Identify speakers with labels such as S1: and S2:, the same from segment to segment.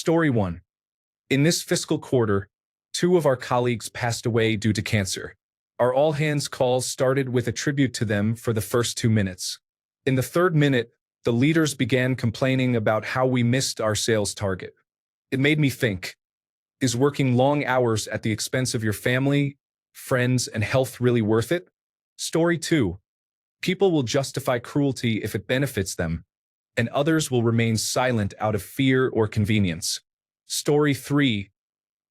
S1: Story 1. In this fiscal quarter, 2 of our colleagues passed away due to cancer. Our all-hands calls started with a tribute to them for the first 2 minutes. In the 3rd minute, the leaders began complaining about how we missed our sales target. It made me think, is working long hours at the expense of your family, friends, and health really worth it? Story 2. People will justify cruelty if it benefits them, and others will remain silent out of fear or convenience. Story 3.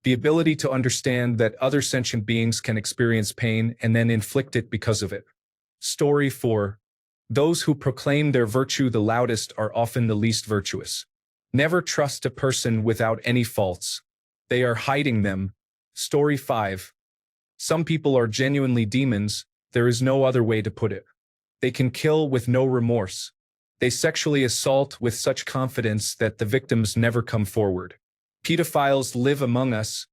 S1: The ability to understand that other sentient beings can experience pain and then inflict it because of it. Story 4. Those who proclaim their virtue the loudest are often the least virtuous. Never trust a person without any faults. They are hiding them. Story 5. Some people are genuinely demons, there is no other way to put it. They can kill with no remorse. They sexually assault with such confidence that the victims never come forward. Pedophiles live among us,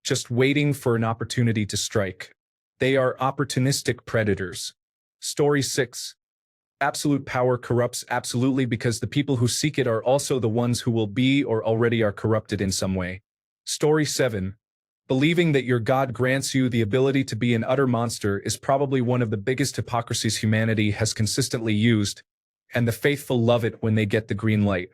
S1: just waiting for an opportunity to strike. They are opportunistic predators. Story 6. Absolute power corrupts absolutely because the people who seek it are also the ones who will be or already are corrupted in some way. Story 7. Believing that your God grants you the ability to be an utter monster is probably one of the biggest hypocrisies humanity has consistently used, and the faithful love it when they get the green light.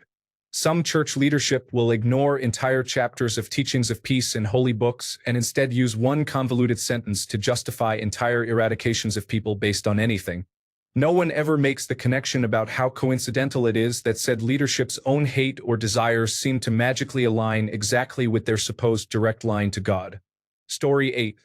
S1: Some church leadership will ignore entire chapters of teachings of peace in holy books and instead use one convoluted sentence to justify entire eradications of people based on anything. No one ever makes the connection about how coincidental it is that said leadership's own hate or desires seem to magically align exactly with their supposed direct line to God. Story 8.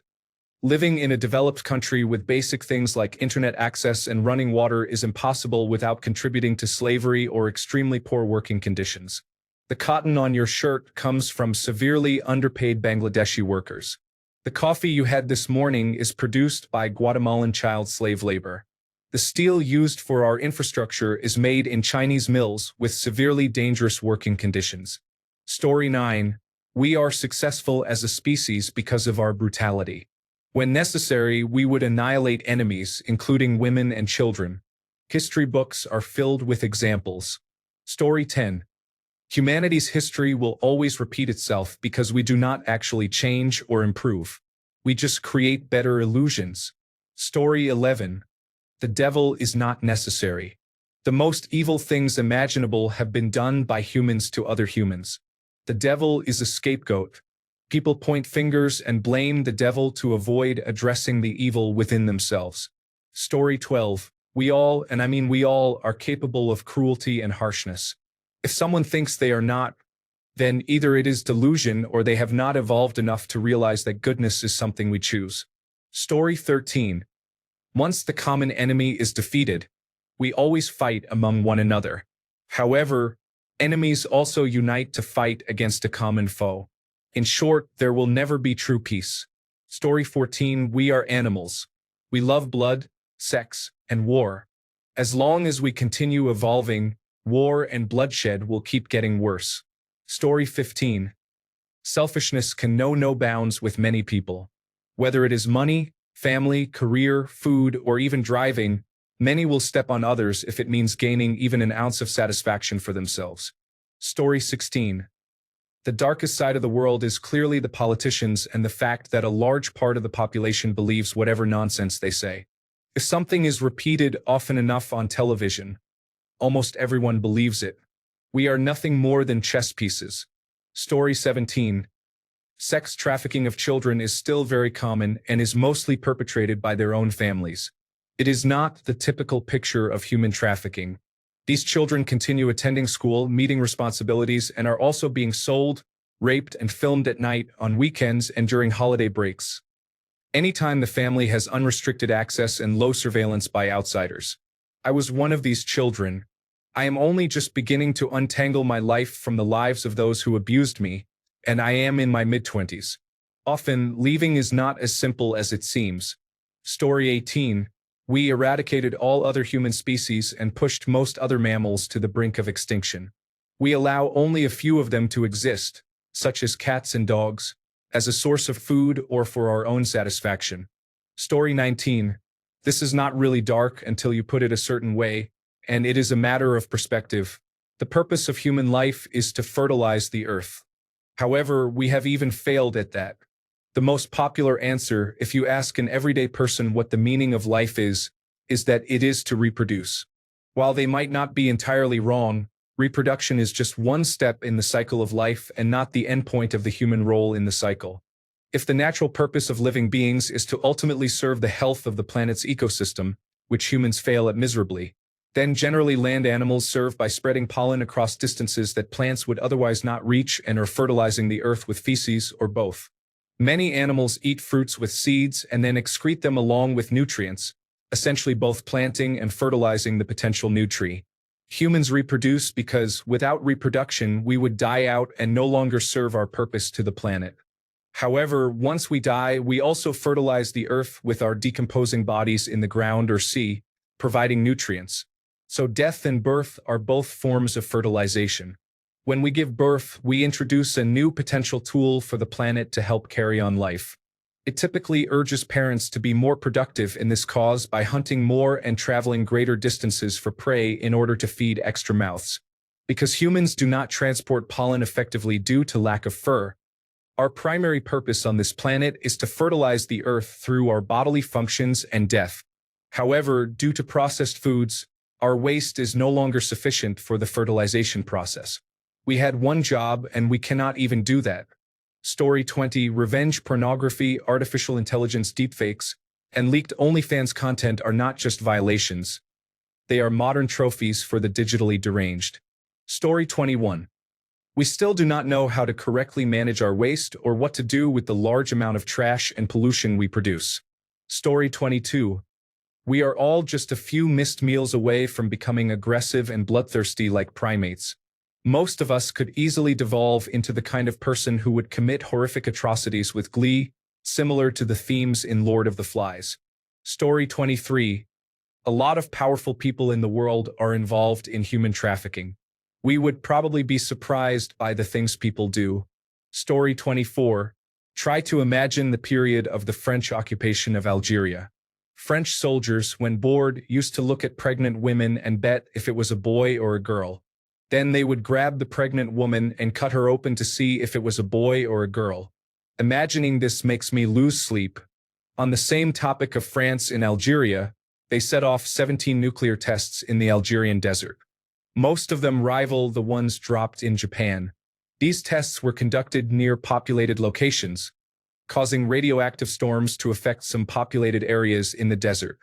S1: Living in a developed country with basic things like internet access and running water is impossible without contributing to slavery or extremely poor working conditions. The cotton on your shirt comes from severely underpaid Bangladeshi workers. The coffee you had this morning is produced by Guatemalan child slave labor. The steel used for our infrastructure is made in Chinese mills with severely dangerous working conditions. Story 9. We are successful as a species because of our brutality. When necessary, we would annihilate enemies, including women and children. History books are filled with examples. Story 10. Humanity's history will always repeat itself because we do not actually change or improve. We just create better illusions. Story 11. The devil is not necessary. The most evil things imaginable have been done by humans to other humans. The devil is a scapegoat. People point fingers and blame the devil to avoid addressing the evil within themselves. Story 12. We all, and I mean we all, are capable of cruelty and harshness. If someone thinks they are not, then either it is delusion or they have not evolved enough to realize that goodness is something we choose. Story 13. Once the common enemy is defeated, we always fight among one another. However, enemies also unite to fight against a common foe. In short, there will never be true peace. Story 14. We are animals. We love blood, sex, and war. As long as we continue evolving, war and bloodshed will keep getting worse. Story 15. Selfishness can know no bounds with many people. Whether it is money, family, career, food, or even driving, many will step on others if it means gaining even an ounce of satisfaction for themselves. Story 16. The darkest side of the world is clearly the politicians and the fact that a large part of the population believes whatever nonsense they say. If something is repeated often enough on television, almost everyone believes it. We are nothing more than chess pieces. Story 17. Sex trafficking of children is still very common and is mostly perpetrated by their own families. It is not the typical picture of human trafficking. These children continue attending school, meeting responsibilities, and are also being sold, raped, and filmed at night, on weekends, and during holiday breaks. Anytime the family has unrestricted access and low surveillance by outsiders. I was one of these children. I am only just beginning to untangle my life from the lives of those who abused me, and I am in my mid-20s. Often, leaving is not as simple as it seems. Story 18. We eradicated all other human species and pushed most other mammals to the brink of extinction. We allow only a few of them to exist, such as cats and dogs, as a source of food or for our own satisfaction. Story 19. This is not really dark until you put it a certain way, and it is a matter of perspective. The purpose of human life is to fertilize the earth. However, we have even failed at that. The most popular answer, if you ask an everyday person what the meaning of life is that it is to reproduce. While they might not be entirely wrong, reproduction is just one step in the cycle of life and not the endpoint of the human role in the cycle. If the natural purpose of living beings is to ultimately serve the health of the planet's ecosystem, which humans fail at miserably, then generally land animals serve by spreading pollen across distances that plants would otherwise not reach and are fertilizing the earth with feces or both. Many animals eat fruits with seeds and then excrete them along with nutrients, essentially both planting and fertilizing the potential new tree. Humans reproduce because, without reproduction, we would die out and no longer serve our purpose to the planet. However, once we die, we also fertilize the earth with our decomposing bodies in the ground or sea, providing nutrients. So death and birth are both forms of fertilization. When we give birth, we introduce a new potential tool for the planet to help carry on life. It typically urges parents to be more productive in this cause by hunting more and traveling greater distances for prey in order to feed extra mouths. Because humans do not transport pollen effectively due to lack of fur, our primary purpose on this planet is to fertilize the earth through our bodily functions and death. However, due to processed foods, our waste is no longer sufficient for the fertilization process. We had one job and we cannot even do that. Story 20, revenge pornography, artificial intelligence deepfakes, and leaked OnlyFans content are not just violations. They are modern trophies for the digitally deranged. Story 21. We still do not know how to correctly manage our waste or what to do with the large amount of trash and pollution we produce. Story 22. We are all just a few missed meals away from becoming aggressive and bloodthirsty like primates. Most of us could easily devolve into the kind of person who would commit horrific atrocities with glee, similar to the themes in Lord of the Flies. Story 23. A lot of powerful people in the world are involved in human trafficking. We would probably be surprised by the things people do. Story 24. Try to imagine the period of the French occupation of Algeria. French soldiers, when bored, used to look at pregnant women and bet if it was a boy or a girl. Then they would grab the pregnant woman and cut her open to see if it was a boy or a girl. Imagining this makes me lose sleep. On the same topic of France in Algeria, they set off 17 nuclear tests in the Algerian desert. Most of them rival the ones dropped in Japan. These tests were conducted near populated locations, causing radioactive storms to affect some populated areas in the desert.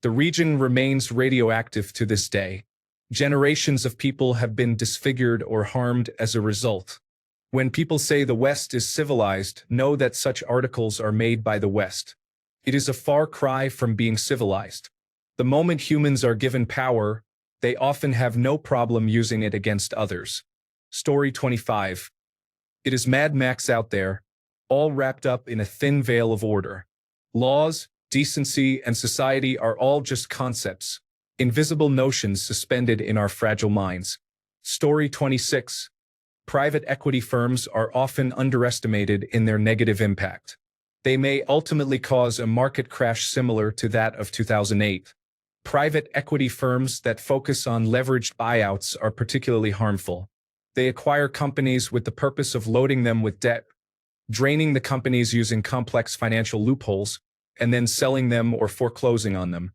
S1: The region remains radioactive to this day. Generations of people have been disfigured or harmed as a result. When people say the West is civilized, know that such articles are made by the West. It is a far cry from being civilized. The moment humans are given power, they often have no problem using it against others. Story 25. It is Mad Max out there, all wrapped up in a thin veil of order. Laws, decency, and society are all just concepts, invisible notions suspended in our fragile minds. Story 26. Private equity firms are often underestimated in their negative impact. They may ultimately cause a market crash similar to that of 2008. Private equity firms that focus on leveraged buyouts are particularly harmful. They acquire companies with the purpose of loading them with debt, draining the companies using complex financial loopholes, and then selling them or foreclosing on them.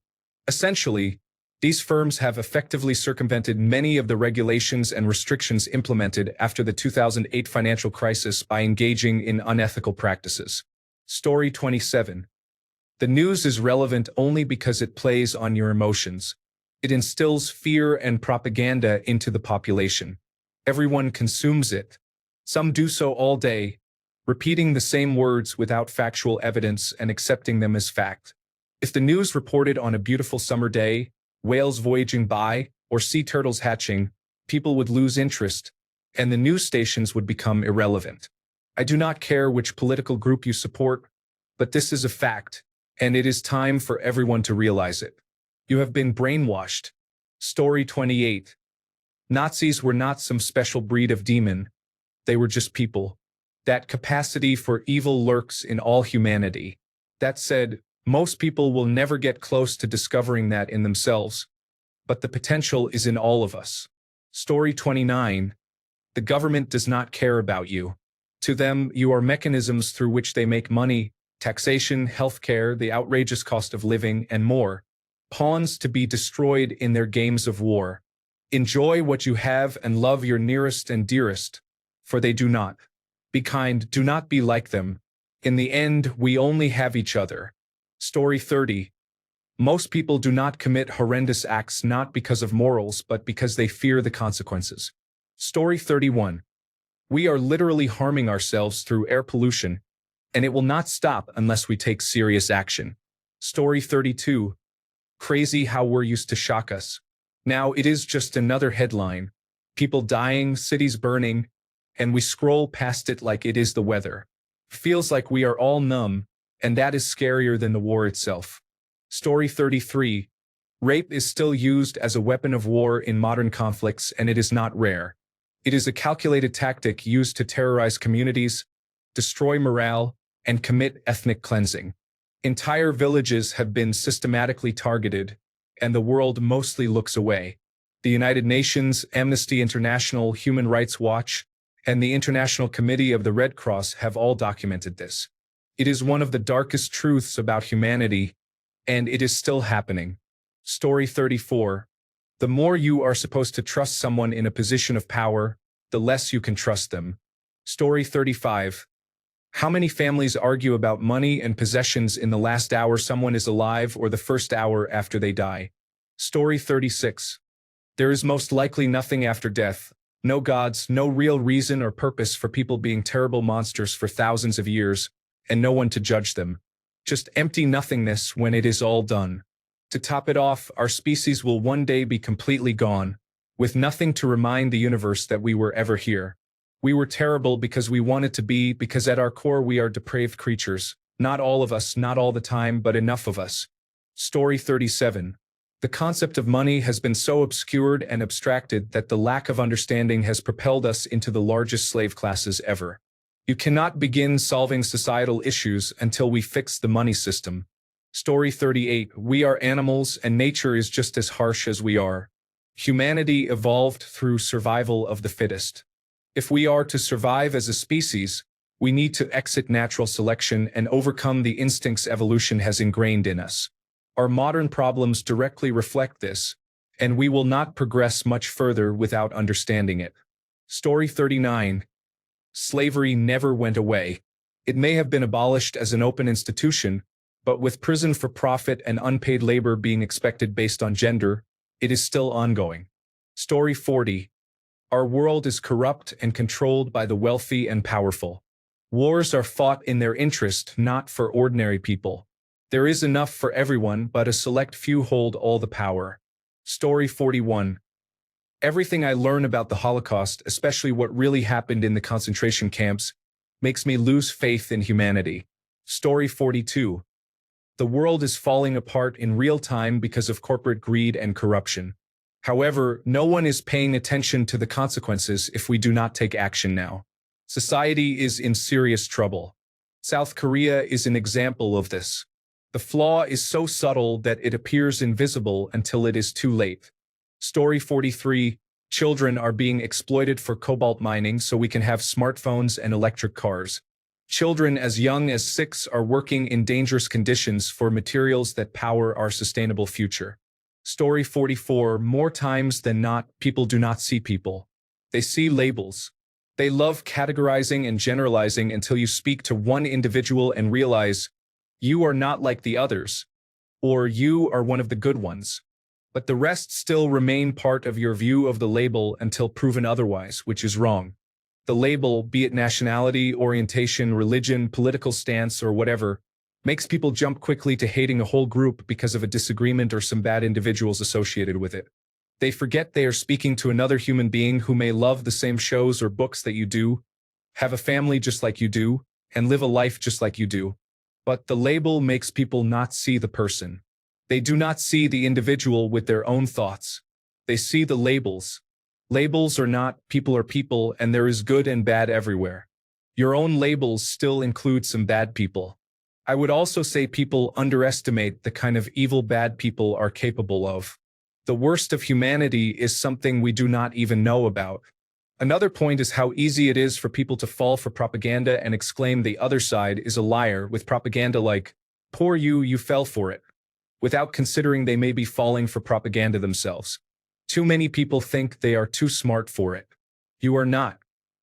S1: Essentially, these firms have effectively circumvented many of the regulations and restrictions implemented after the 2008 financial crisis by engaging in unethical practices. Story 27. The news is relevant only because it plays on your emotions. It instills fear and propaganda into the population. Everyone consumes it. Some do so all day, repeating the same words without factual evidence and accepting them as fact. If the news reported on a beautiful summer day, whales voyaging by, or sea turtles hatching, people would lose interest, and the news stations would become irrelevant. I do not care which political group you support, but this is a fact, and it is time for everyone to realize it. You have been brainwashed. Story 28. Nazis were not some special breed of demon. They were just people. That capacity for evil lurks in all humanity. That said, most people will never get close to discovering that in themselves. But the potential is in all of us. Story 29. The government does not care about you. To them, you are mechanisms through which they make money, taxation, healthcare, the outrageous cost of living, and more. Pawns to be destroyed in their games of war. Enjoy what you have and love your nearest and dearest, for they do not. Be kind, do not be like them. In the end, we only have each other. Story 30. Most people do not commit horrendous acts not because of morals but because they fear the consequences. Story 31. We are literally harming ourselves through air pollution, and it will not stop unless we take serious action. Story 32. Crazy how we're used to shock us. Now it is just another headline. People dying, cities burning, and we scroll past it like it is the weather. Feels like we are all numb, and that is scarier than the war itself. Story 33. Rape is still used as a weapon of war in modern conflicts, and it is not rare. It is a calculated tactic used to terrorize communities, destroy morale, and commit ethnic cleansing. Entire villages have been systematically targeted, and the world mostly looks away. The United Nations, Amnesty International, Human Rights Watch, and the International Committee of the Red Cross have all documented this. It is one of the darkest truths about humanity, and it is still happening. Story 34. The more you are supposed to trust someone in a position of power, the less you can trust them. Story 35. How many families argue about money and possessions in the last hour someone is alive or the first hour after they die? Story 36. There is most likely nothing after death. No gods, no real reason or purpose for people being terrible monsters for thousands of years, and no one to judge them. Just empty nothingness when it is all done. To top it off, our species will one day be completely gone, with nothing to remind the universe that we were ever here. We were terrible because we wanted to be, because at our core we are depraved creatures. Not all of us, not all the time, but enough of us. Story 37. The concept of money has been so obscured and abstracted that the lack of understanding has propelled us into the largest slave classes ever. You cannot begin solving societal issues until we fix the money system. Story 38. We are animals and nature is just as harsh as we are. Humanity evolved through survival of the fittest. If we are to survive as a species, we need to exit natural selection and overcome the instincts evolution has ingrained in us. Our modern problems directly reflect this, and we will not progress much further without understanding it. Story 39. Slavery never went away. It may have been abolished as an open institution, but with prison for profit and unpaid labor being expected based on gender, it is still ongoing. Story 40. Our world is corrupt and controlled by the wealthy and powerful. Wars are fought in their interest, not for ordinary people. There is enough for everyone, but a select few hold all the power. Story 41. Everything I learn about the Holocaust, especially what really happened in the concentration camps, makes me lose faith in humanity. Story 42. The world is falling apart in real time because of corporate greed and corruption. However, no one is paying attention to the consequences if we do not take action now. Society is in serious trouble. South Korea is an example of this. The flaw is so subtle that it appears invisible until it is too late. Story 43. Children are being exploited for cobalt mining so we can have smartphones and electric cars. Children as young as 6 are working in dangerous conditions for materials that power our sustainable future. Story 44. More times than not, people do not see people. They see labels. They love categorizing and generalizing until you speak to one individual and realize you are not like the others, or you are one of the good ones. But the rest still remain part of your view of the label until proven otherwise, which is wrong. The label, be it nationality, orientation, religion, political stance, or whatever, makes people jump quickly to hating a whole group because of a disagreement or some bad individuals associated with it. They forget they are speaking to another human being who may love the same shows or books that you do, have a family just like you do, and live a life just like you do. But the label makes people not see the person. They do not see the individual with their own thoughts. They see the labels. Labels are not, people are people, and there is good and bad everywhere. Your own labels still include some bad people. I would also say people underestimate the kind of evil bad people are capable of. The worst of humanity is something we do not even know about. Another point is how easy it is for people to fall for propaganda and exclaim the other side is a liar with propaganda like, "Poor you, you fell for it," without considering they may be falling for propaganda themselves. Too many people think they are too smart for it. You are not.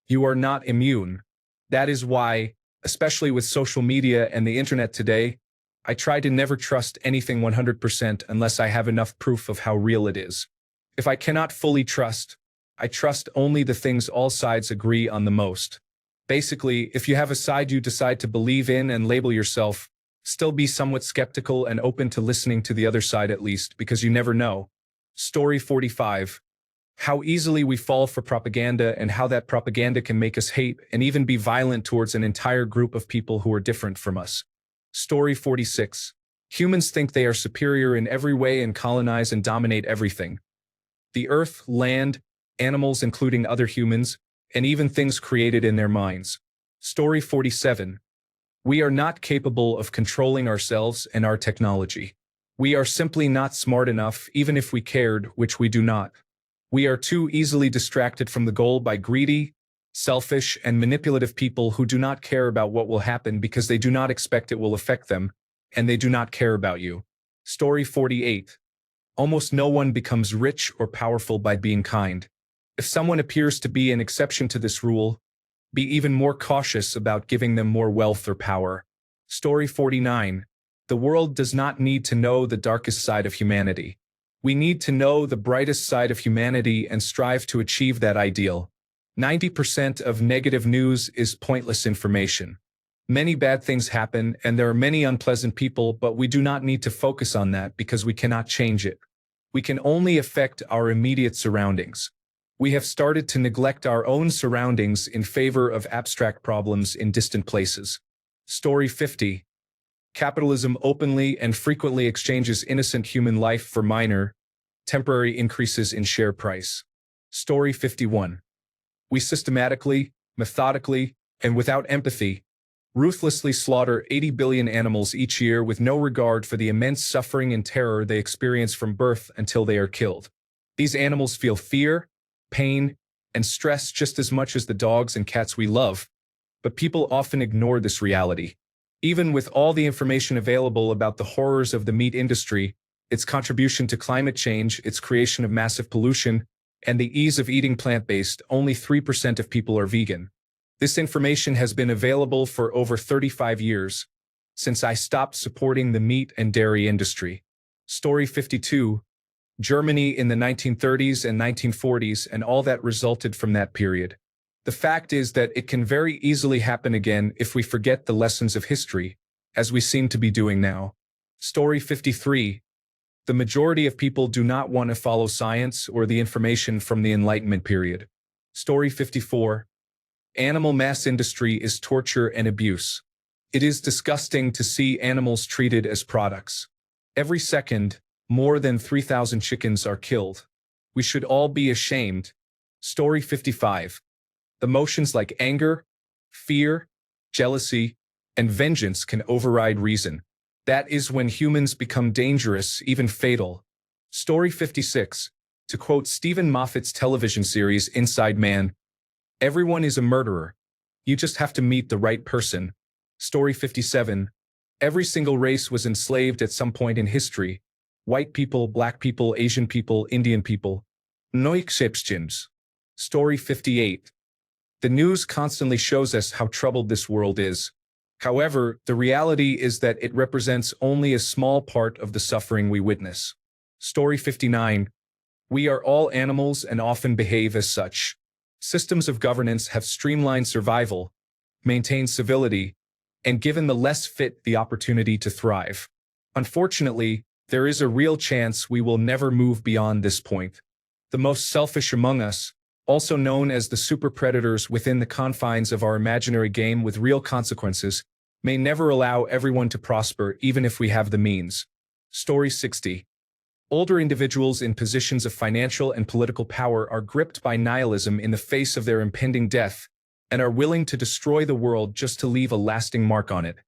S1: You are not immune. That is why, especially with social media and the internet today, I try to never trust anything 100% unless I have enough proof of how real it is. If I cannot fully trust, I trust only the things all sides agree on the most. Basically, if you have a side you decide to believe in and label yourself, still be somewhat skeptical and open to listening to the other side at least, because you never know. Story 45. How easily we fall for propaganda and how that propaganda can make us hate and even be violent towards an entire group of people who are different from us. Story 46. Humans think they are superior in every way and colonize and dominate everything. The earth, land, animals including other humans, and even things created in their minds. Story 47. We are not capable of controlling ourselves and our technology. We are simply not smart enough, even if we cared, which we do not. We are too easily distracted from the goal by greedy, selfish, and manipulative people who do not care about what will happen because they do not expect it will affect them, and they do not care about you. Story 48. Almost no one becomes rich or powerful by being kind. If someone appears to be an exception to this rule, be even more cautious about giving them more wealth or power. Story 49. The world does not need to know the darkest side of humanity. We need to know the brightest side of humanity and strive to achieve that ideal. 90% of negative news is pointless information. Many bad things happen and there are many unpleasant people, but we do not need to focus on that because we cannot change it. We can only affect our immediate surroundings. We have started to neglect our own surroundings in favor of abstract problems in distant places. Story 50. Capitalism openly and frequently exchanges innocent human life for minor, temporary increases in share price. Story 51. We systematically, methodically, and without empathy, ruthlessly slaughter 80 billion animals each year with no regard for the immense suffering and terror they experience from birth until they are killed. These animals feel fear, pain, and stress just as much as the dogs and cats we love, but people often ignore this reality. Even with all the information available about the horrors of the meat industry, its contribution to climate change, its creation of massive pollution, and the ease of eating plant-based, only 3% of people are vegan. This information has been available for over 35 years, since I stopped supporting the meat and dairy industry. Story 52. Germany in the 1930s and 1940s and all that resulted from that period. The fact is that it can very easily happen again if we forget the lessons of history, as we seem to be doing now. Story 53. The majority of people do not want to follow science or the information from the Enlightenment period. Story 54. Animal mass industry is torture and abuse. It is disgusting to see animals treated as products. Every second, more than 3,000 chickens are killed. We should all be ashamed. Story 55. Emotions like anger, fear, jealousy, and vengeance can override reason. That is when humans become dangerous, even fatal. Story 56. To quote Stephen Moffat's television series Inside Man, everyone is a murderer. You just have to meet the right person. Story 57. Every single race was enslaved at some point in history. White people, black people, Asian people, Indian people. No exceptions. Story 58. The news constantly shows us how troubled this world is. However, the reality is that it represents only a small part of the suffering we witness. Story 59. We are all animals and often behave as such. Systems of governance have streamlined survival, maintained civility, and given the less fit the opportunity to thrive. Unfortunately, there is a real chance we will never move beyond this point. The most selfish among us, also known as the super predators within the confines of our imaginary game with real consequences, may never allow everyone to prosper even if we have the means. Story 60. Older individuals in positions of financial and political power are gripped by nihilism in the face of their impending death and are willing to destroy the world just to leave a lasting mark on it.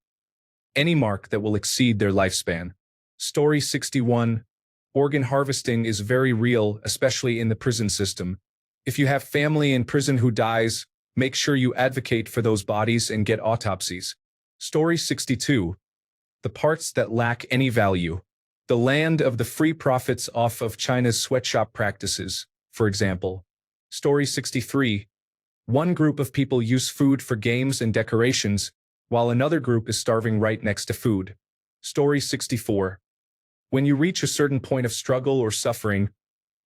S1: Any mark that will exceed their lifespan. Story 61. Organ harvesting is very real, especially in the prison system. If you have family in prison who dies, make sure you advocate for those bodies and get autopsies. Story 62. The parts that lack any value. The land of the free profits off of China's sweatshop practices, for example. Story 63. One group of people use food for games and decorations, while another group is starving right next to food. Story 64. When you reach a certain point of struggle or suffering,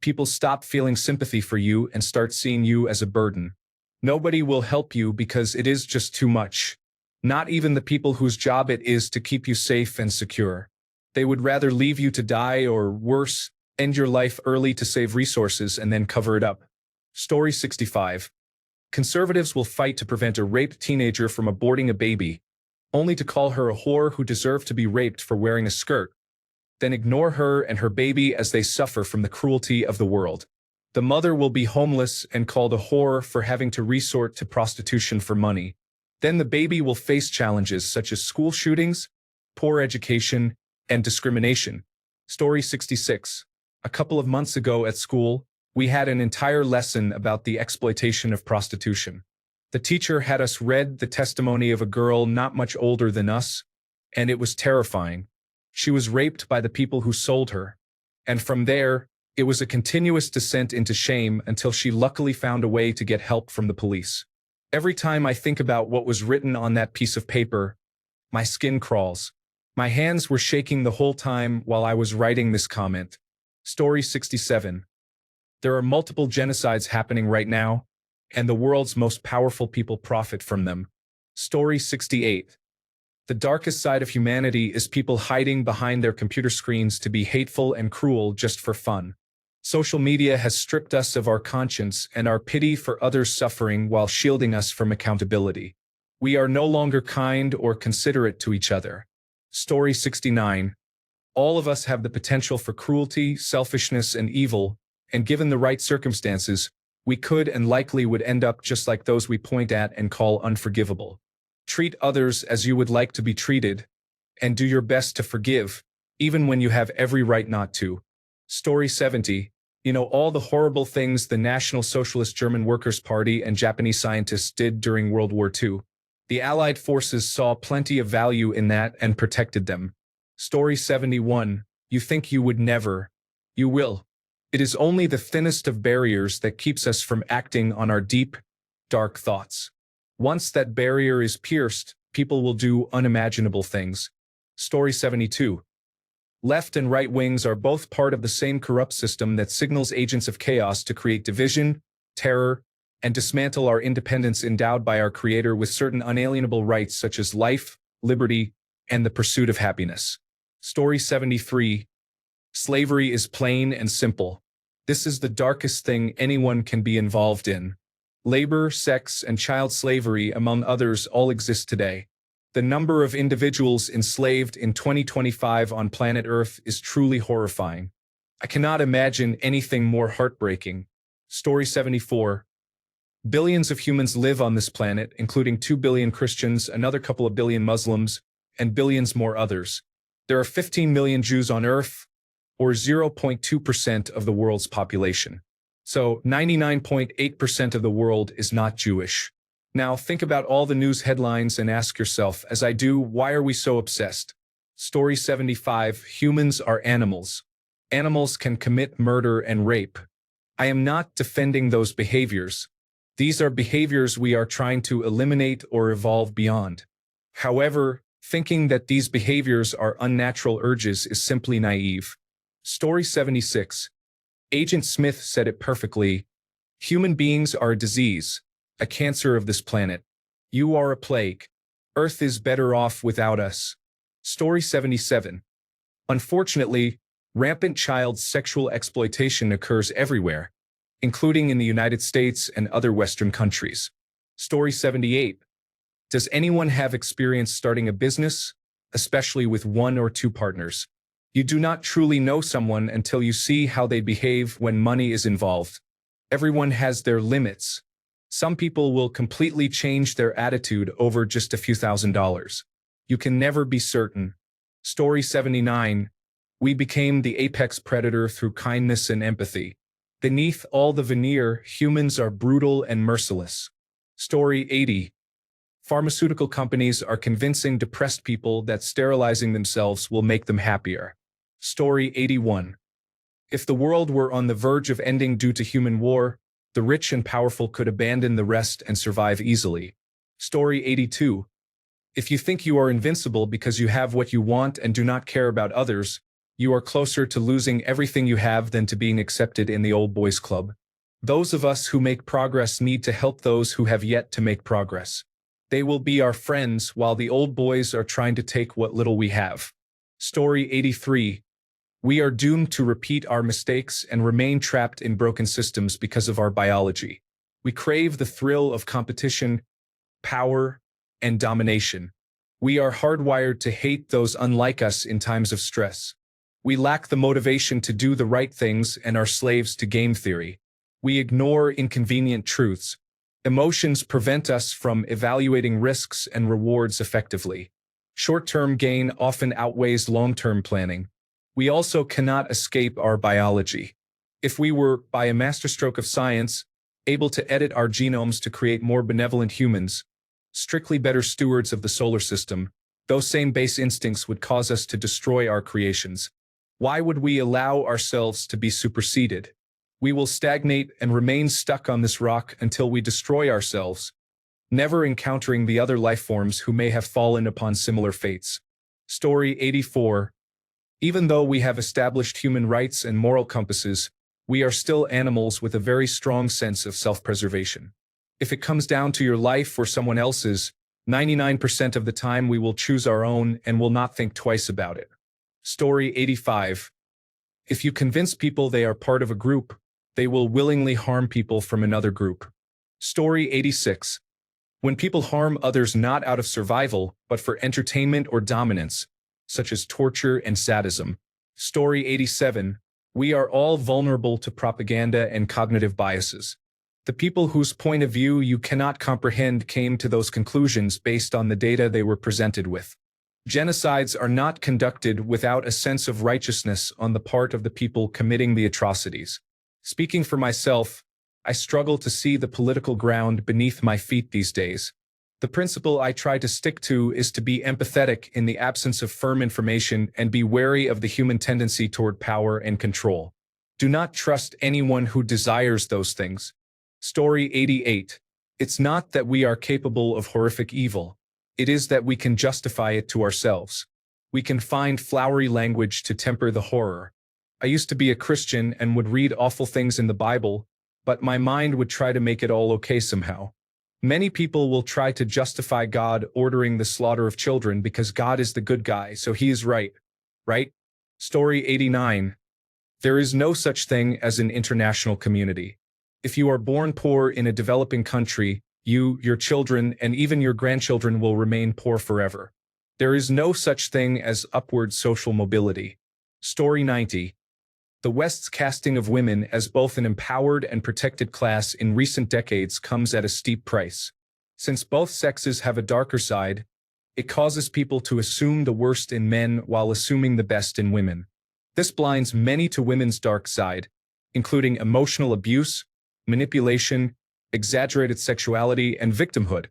S1: people stop feeling sympathy for you and start seeing you as a burden. Nobody will help you because it is just too much. Not even the people whose job it is to keep you safe and secure. They would rather leave you to die or, worse, end your life early to save resources and then cover it up. Story 65. Conservatives will fight to prevent a raped teenager from aborting a baby, only to call her a whore who deserved to be raped for wearing a skirt, then ignore her and her baby as they suffer from the cruelty of the world. The mother will be homeless and called a whore for having to resort to prostitution for money. Then the baby will face challenges such as school shootings, poor education, and discrimination. Story 66. A couple of months ago at school, we had an entire lesson about the exploitation of prostitution. The teacher had us read the testimony of a girl not much older than us, and it was terrifying. She was raped by the people who sold her. And from there, it was a continuous descent into shame until she luckily found a way to get help from the police. Every time I think about what was written on that piece of paper, my skin crawls. My hands were shaking the whole time while I was writing this comment. Story 67. There are multiple genocides happening right now, and the world's most powerful people profit from them. Story 68. The darkest side of humanity is people hiding behind their computer screens to be hateful and cruel just for fun. Social media has stripped us of our conscience and our pity for others' suffering while shielding us from accountability. We are no longer kind or considerate to each other. Story 69. All of us have the potential for cruelty, selfishness, and evil, and given the right circumstances, we could and likely would end up just like those we point at and call unforgivable. Treat others as you would like to be treated, and do your best to forgive, even when you have every right not to. Story 70. You know all the horrible things the National Socialist German Workers' Party and Japanese scientists did during World War II. The Allied forces saw plenty of value in that and protected them. Story 71. You think you would never. You will. It is only the thinnest of barriers that keeps us from acting on our deep, dark thoughts. Once that barrier is pierced, people will do unimaginable things. Story 72. Left and right wings are both part of the same corrupt system that signals agents of chaos to create division, terror, and dismantle our independence endowed by our Creator with certain unalienable rights such as life, liberty, and the pursuit of happiness. Story 73. Slavery is plain and simple. This is the darkest thing anyone can be involved in. Labor, sex, and child slavery, among others, all exist today. The number of individuals enslaved in 2025 on planet Earth is truly horrifying. I cannot imagine anything more heartbreaking. Story 74. Billions of humans live on this planet, including 2 billion Christians, another couple of billion Muslims, and billions more others. There are 15 million Jews on Earth, or 0.2% of the world's population. So 99.8% of the world is not Jewish. Now think about all the news headlines and ask yourself, as I do, why are we so obsessed? Story 75. Humans are animals. Animals can commit murder and rape. I am not defending those behaviors. These are behaviors we are trying to eliminate or evolve beyond. However, thinking that these behaviors are unnatural urges is simply naive. Story 76. Agent Smith said it perfectly. Human beings are a disease, a cancer of this planet. You are a plague. Earth is better off without us. Story 77. Unfortunately, rampant child sexual exploitation occurs everywhere, including in the United States and other Western countries. Story 78. Does anyone have experience starting a business, especially with one or two partners? You do not truly know someone until you see how they behave when money is involved. Everyone has their limits. Some people will completely change their attitude over just a few $1,000s. You can never be certain. Story 79. We became the apex predator through kindness and empathy. Beneath all the veneer, humans are brutal and merciless. Story 80. Pharmaceutical companies are convincing depressed people that sterilizing themselves will make them happier. Story 81. If the world were on the verge of ending due to human war, the rich and powerful could abandon the rest and survive easily. Story 82. If you think you are invincible because you have what you want and do not care about others, you are closer to losing everything you have than to being accepted in the old boys club. Those of us who make progress need to help those who have yet to make progress. They will be our friends while the old boys are trying to take what little we have. Story 83. We are doomed to repeat our mistakes and remain trapped in broken systems because of our biology. We crave the thrill of competition, power, and domination. We are hardwired to hate those unlike us in times of stress. We lack the motivation to do the right things and are slaves to game theory. We ignore inconvenient truths. Emotions prevent us from evaluating risks and rewards effectively. Short-term gain often outweighs long-term planning. We also cannot escape our biology. If we were, by a masterstroke of science, able to edit our genomes to create more benevolent humans, strictly better stewards of the solar system, those same base instincts would cause us to destroy our creations. Why would we allow ourselves to be superseded? We will stagnate and remain stuck on this rock until we destroy ourselves, never encountering the other life forms who may have fallen upon similar fates. Story 84. Even though we have established human rights and moral compasses, we are still animals with a very strong sense of self-preservation. If it comes down to your life or someone else's, 99% of the time we will choose our own and will not think twice about it. Story 85. If you convince people they are part of a group, they will willingly harm people from another group. Story 86. When people harm others not out of survival, but for entertainment or dominance, such as torture and sadism. Story 87. We are all vulnerable to propaganda and cognitive biases. The people whose point of view you cannot comprehend came to those conclusions based on the data they were presented with. Genocides are not conducted without a sense of righteousness on the part of the people committing the atrocities. Speaking for myself, I struggle to see the political ground beneath my feet these days. The principle I try to stick to is to be empathetic in the absence of firm information and be wary of the human tendency toward power and control. Do not trust anyone who desires those things. Story 88. It's not that we are capable of horrific evil. It is that we can justify it to ourselves. We can find flowery language to temper the horror. I used to be a Christian and would read awful things in the Bible, but my mind would try to make it all okay somehow. Many people will try to justify God ordering the slaughter of children because God is the good guy, so he is right. Right? Story 89. There is no such thing as an international community. If you are born poor in a developing country, you, your children, and even your grandchildren will remain poor forever. There is no such thing as upward social mobility. Story 90. The West's casting of women as both an empowered and protected class in recent decades comes at a steep price. Since both sexes have a darker side, it causes people to assume the worst in men while assuming the best in women. This blinds many to women's dark side, including emotional abuse, manipulation, exaggerated sexuality, and victimhood,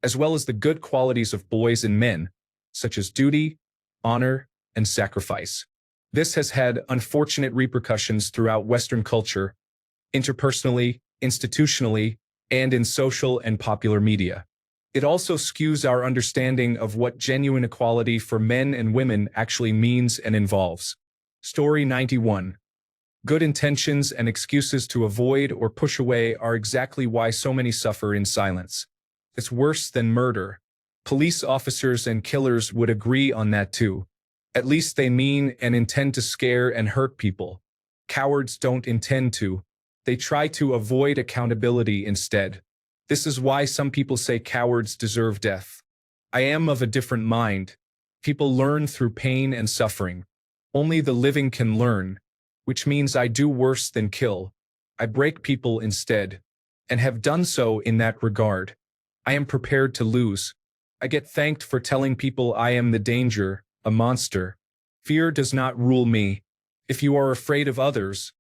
S1: as well as the good qualities of boys and men, such as duty, honor, and sacrifice. This has had unfortunate repercussions throughout Western culture, interpersonally, institutionally, and in social and popular media. It also skews our understanding of what genuine equality for men and women actually means and involves. Story 91. Good intentions and excuses to avoid or push away are exactly why so many suffer in silence. It's worse than murder. Police officers and killers would agree on that too. At least they mean and intend to scare and hurt people. Cowards don't intend to. They try to avoid accountability instead. This is why some people say cowards deserve death. I am of a different mind. People learn through pain and suffering. Only the living can learn, which means I do worse than kill. I break people instead, and have done so in that regard. I am prepared to lose. I get thanked for telling people I am the danger, a monster. Fear does not rule me. If you are afraid of others,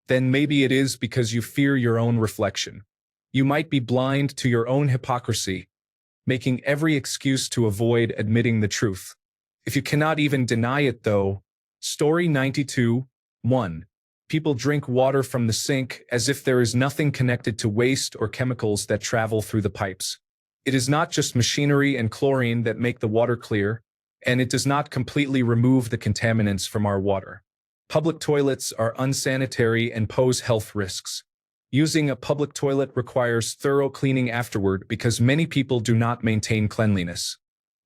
S1: then maybe it is because you fear your own reflection. You might be blind to your own hypocrisy, making every excuse to avoid admitting the truth. If you cannot even deny it though, Story 92, 1. People drink water from the sink as if there is nothing connected to waste or chemicals that travel through the pipes. It is not just machinery and chlorine that make the water clear, and it does not completely remove the contaminants from our water. Public toilets are unsanitary and pose health risks. Using a public toilet requires thorough cleaning afterward because many people do not maintain cleanliness.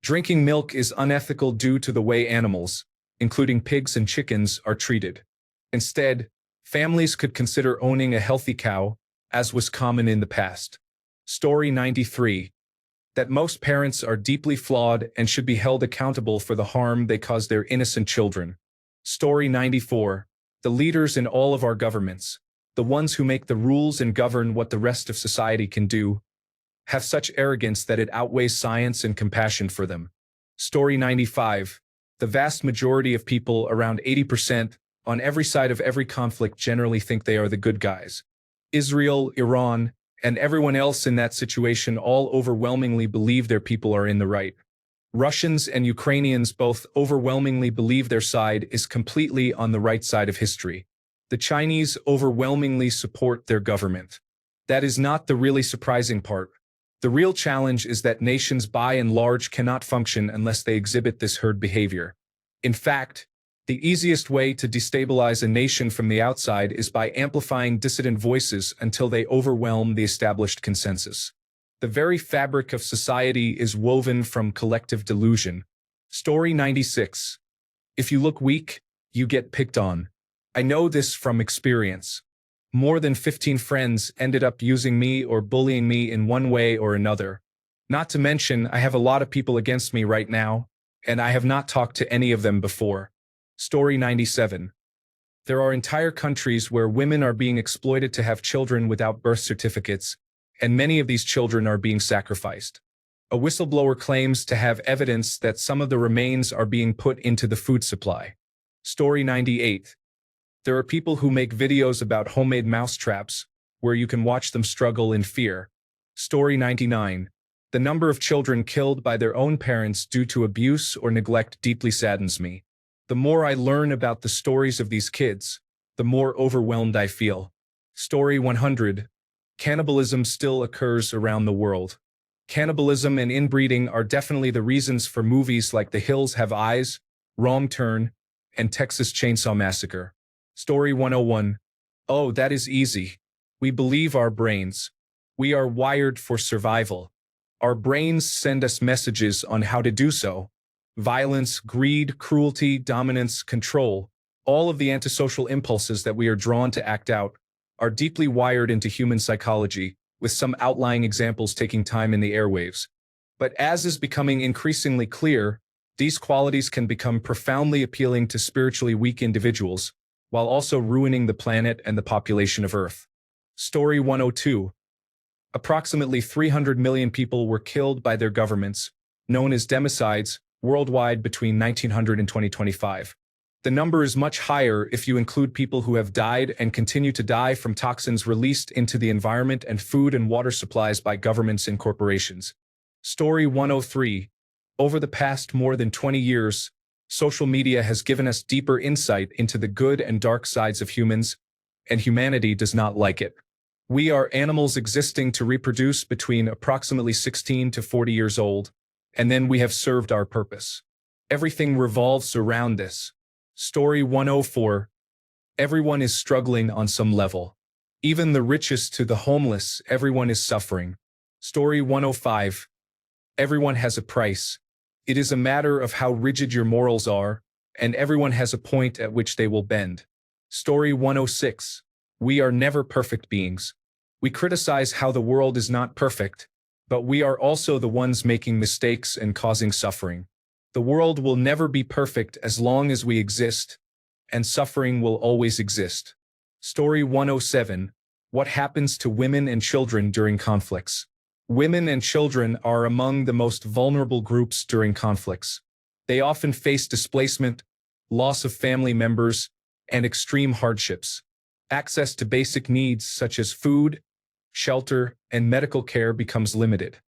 S1: Drinking milk is unethical due to the way animals, including pigs and chickens, are treated. Instead, families could consider owning a healthy cow, as was common in the past. Story 93. That most parents are deeply flawed and should be held accountable for the harm they cause their innocent children. Story 94. The leaders in all of our governments, the ones who make the rules and govern what the rest of society can do, have such arrogance that it outweighs science and compassion for them. Story 95. The vast majority of people, around 80%, on every side of every conflict generally think they are the good guys. Israel, Iran, and everyone else in that situation all overwhelmingly believe their people are in the right. Russians and Ukrainians both overwhelmingly believe their side is completely on the right side of history. The Chinese overwhelmingly support their government. That is not the really surprising part. The real challenge is that nations by and large cannot function unless they exhibit this herd behavior. In fact, the easiest way to destabilize a nation from the outside is by amplifying dissident voices until they overwhelm the established consensus. The very fabric of society is woven from collective delusion. Story 96. If you look weak, you get picked on. I know this from experience. More than 15 friends ended up using me or bullying me in one way or another. Not to mention, I have a lot of people against me right now, and I have not talked to any of them before. Story 97. There are entire countries where women are being exploited to have children without birth certificates, and many of these children are being sacrificed. A whistleblower claims to have evidence that some of the remains are being put into the food supply. Story 98. There are people who make videos about homemade mousetraps, where you can watch them struggle in fear. Story 99. The number of children killed by their own parents due to abuse or neglect deeply saddens me. The more I learn about the stories of these kids, the more overwhelmed I feel. Story 100. Cannibalism still occurs around the world. Cannibalism and inbreeding are definitely the reasons for movies like The Hills Have Eyes, Wrong Turn, and Texas Chainsaw Massacre. Story 101. Oh, that is easy. We believe our brains. We are wired for survival. Our brains send us messages on how to do so. Violence, greed, cruelty, dominance, control, all of the antisocial impulses that we are drawn to act out, are deeply wired into human psychology, with some outlying examples taking time in the airwaves. But as is becoming increasingly clear, these qualities can become profoundly appealing to spiritually weak individuals, while also ruining the planet and the population of Earth. Story 102. Approximately 300 million people were killed by their governments, known as democides, worldwide between 1900 and 2025. The number is much higher if you include people who have died and continue to die from toxins released into the environment and food and water supplies by governments and corporations. Story 103. Over the past more than 20 years, social media has given us deeper insight into the good and dark sides of humans, and humanity does not like it. We are animals existing to reproduce between approximately 16 to 40 years old, and then we have served our purpose. Everything revolves around this. Story 104. Everyone is struggling on some level. Even the richest to the homeless, everyone is suffering. Story 105. Everyone has a price. It is a matter of how rigid your morals are, and everyone has a point at which they will bend. Story 106. We are never perfect beings. We criticize how the world is not perfect, but we are also the ones making mistakes and causing suffering. The world will never be perfect as long as we exist, and suffering will always exist. Story 107. What happens to women and children during conflicts? Women and children are among the most vulnerable groups during conflicts. They often face displacement, loss of family members, and extreme hardships. Access to basic needs such as food, shelter, and medical care becomes limited.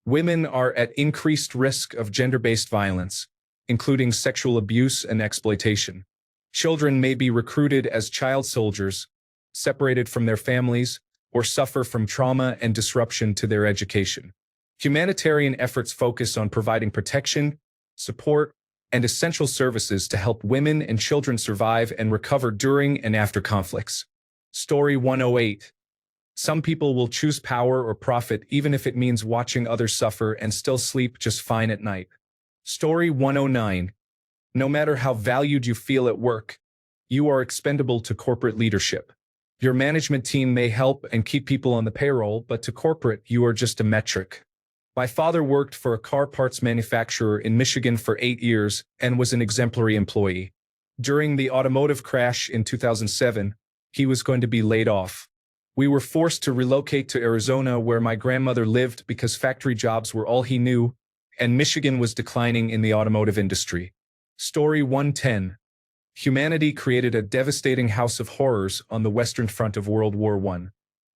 S1: Women are at increased risk of gender-based violence, including sexual abuse and exploitation. Children may be recruited as child soldiers, separated from their families, or suffer from trauma and disruption to their education. Humanitarian efforts focus on providing protection, support, and essential services to help women and children survive and recover during and after conflicts. Story 108. Some people will choose power or profit even if it means watching others suffer and still sleep just fine at night. Story 109. No matter how valued you feel at work, you are expendable to corporate leadership. Your management team may help and keep people on the payroll, but to corporate, you are just a metric. My father worked for a car parts manufacturer in Michigan for 8 years and was an exemplary employee. During the automotive crash in 2007, he was going to be laid off. We were forced to relocate to Arizona where my grandmother lived because factory jobs were all he knew, and Michigan was declining in the automotive industry. Story 110. Humanity created a devastating house of horrors on the Western Front of World War I.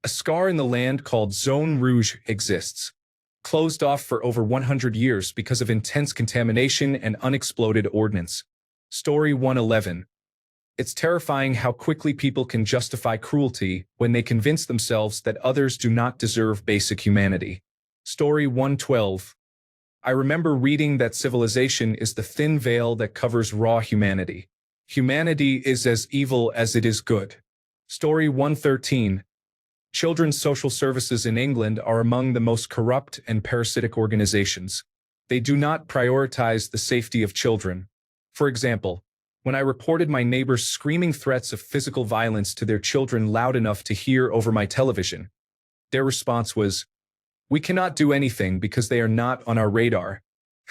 S1: A scar in the land called Zone Rouge exists, closed off for over 100 years because of intense contamination and unexploded ordnance. Story 111. It's terrifying how quickly people can justify cruelty when they convince themselves that others do not deserve basic humanity. Story 112. I remember reading that civilization is the thin veil that covers raw humanity. Humanity is as evil as it is good. Story 113. Children's social services in England are among the most corrupt and parasitic organizations. They do not prioritize the safety of children. For example, when I reported my neighbors screaming threats of physical violence to their children loud enough to hear over my television, their response was, "We cannot do anything because they are not on our radar."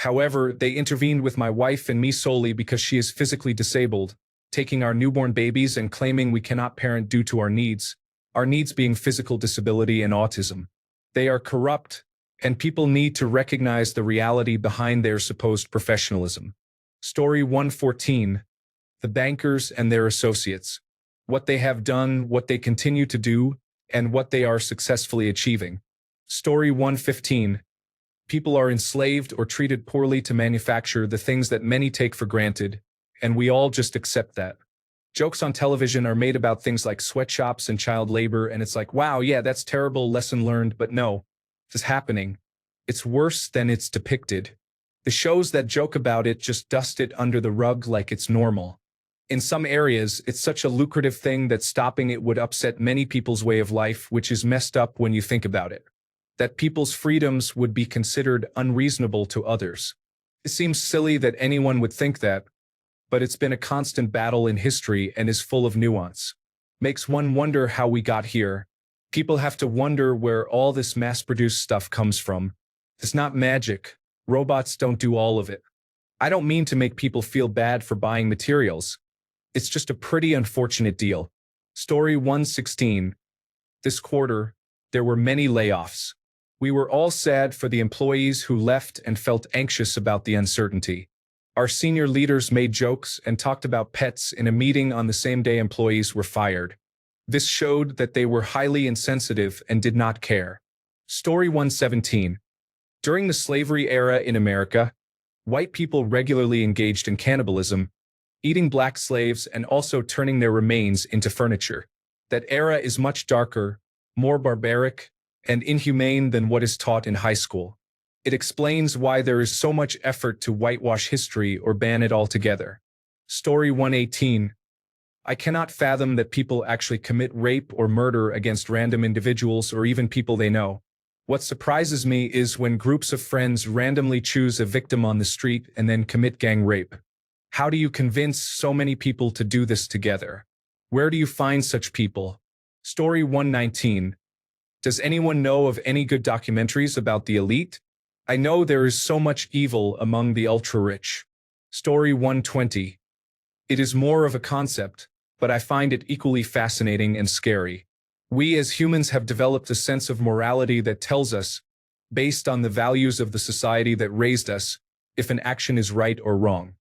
S1: However, they intervened with my wife and me solely because she is physically disabled, taking our newborn babies and claiming we cannot parent due to our needs being physical disability and autism. They are corrupt, and people need to recognize the reality behind their supposed professionalism. Story 114. The bankers and their associates. What they have done, what they continue to do, and what they are successfully achieving. Story 115. People are enslaved or treated poorly to manufacture the things that many take for granted, and we all just accept that. Jokes on television are made about things like sweatshops and child labor, and it's like, wow, yeah, that's terrible, lesson learned, but no, it's happening. It's worse than it's depicted. The shows that joke about it just dust it under the rug like it's normal. In some areas, it's such a lucrative thing that stopping it would upset many people's way of life, which is messed up when you think about it. That people's freedoms would be considered unreasonable to others. It seems silly that anyone would think that, but it's been a constant battle in history and is full of nuance. Makes one wonder how we got here. People have to wonder where all this mass-produced stuff comes from. It's not magic. Robots don't do all of it. I don't mean to make people feel bad for buying materials. It's just a pretty unfortunate deal. Story 116. This quarter, there were many layoffs. We were all sad for the employees who left and felt anxious about the uncertainty. Our senior leaders made jokes and talked about pets in a meeting on the same day employees were fired. This showed that they were highly insensitive and did not care. Story 117. During the slavery era in America, white people regularly engaged in cannibalism, eating black slaves and also turning their remains into furniture. That era is much darker, more barbaric, and inhumane than what is taught in high school. It explains why there is so much effort to whitewash history or ban it altogether. Story 118. I cannot fathom that people actually commit rape or murder against random individuals or even people they know. What surprises me is when groups of friends randomly choose a victim on the street and then commit gang rape. How do you convince so many people to do this together? Where do you find such people? Story 119. Does anyone know of any good documentaries about the elite? I know there is so much evil among the ultra-rich. Story 120. It is more of a concept, but I find it equally fascinating and scary. We as humans have developed a sense of morality that tells us, based on the values of the society that raised us, if an action is right or wrong.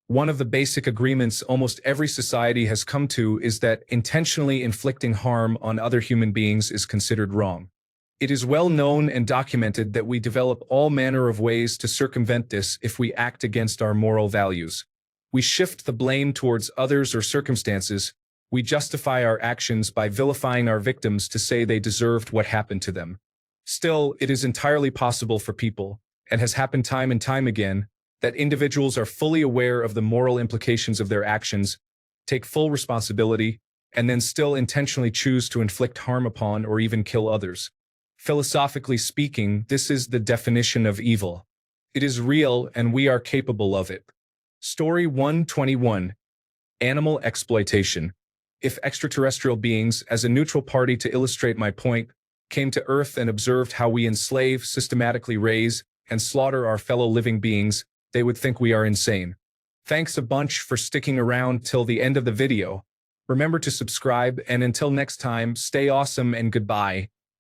S1: One of the basic agreements almost every society has come to is that intentionally inflicting harm on other human beings is considered wrong. It is well known and documented that we develop all manner of ways to circumvent this if we act against our moral values. We shift the blame towards others or circumstances. We justify our actions by vilifying our victims to say they deserved what happened to them. Still, it is entirely possible for people, and has happened time and time again, that individuals are fully aware of the moral implications of their actions, take full responsibility, and then still intentionally choose to inflict harm upon or even kill others. Philosophically speaking, this is the definition of evil. It is real and we are capable of it. Story 121. Animal Exploitation. If extraterrestrial beings, as a neutral party to illustrate my point, came to Earth and observed how we enslave, systematically raise, and slaughter our fellow living beings, they would think we are insane. Thanks a bunch for sticking around till the end of the video. Remember to subscribe, and until next time, stay awesome and goodbye.